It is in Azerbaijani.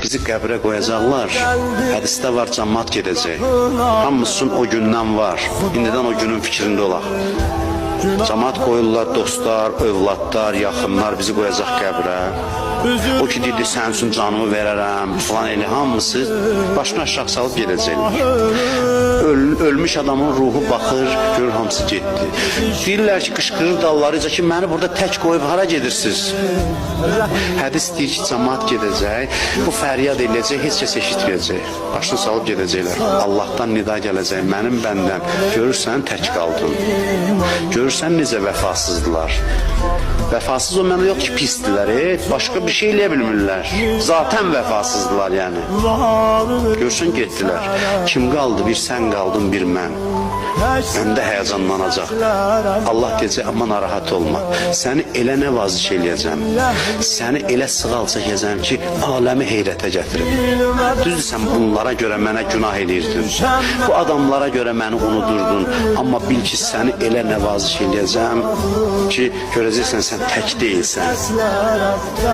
bizi qəbrə qoyacaqlar. Hədisdə var, cəmaət gedəcək. Hamısının o gündən var. İndidən o günün fikrində olaq. Cəmaət qoyurlar, dostlar, övladlar, yaxınlar bizi qoyacaq qəbrə. O ki dedi, sənin üçün canımı verərəm, falan elə hamısı başını aşağı salıb gedəcəklər. Ölmüş adamın ruhu baxır, görür hamısı getdi. Deyirlər ki, qışqırır dallarıca ki, məni burada tək qoyub hara gedirsiniz? Hədis deyir ki, cəmaət gedəcək, bu fəryad eləyəcək, heç kəs eşitməyəcək. Başını salıb gedəcəklər. Allahdan nida gələcək, mənim bəndəm. Görürsən, tək qaldın. Görürsən, necə vəfasızdılar. Vəfasız o mənə yox ki, pisdilər, başqa bir şey eləyə bilmirlər. Zatən vəfasızdılar yəni. Görsən, getdilər. Kim qaldı? Bir sən qaldın, bir mən. Mən də həyəcanlanacaq. Allah deyəcək, amma narahat olma. Səni elə nəvaziş eləyəcəm. Səni elə sığal çəkəcəm ki, aləmi heyrətə gətirib. Düzdür, sən bunlara görə mənə günah eləyirdin. Bu adamlara görə məni unudurdun. Amma bil ki, səni elə nəvaziş eləyəcəm ki, görəcəksən, sən tək deyilsən.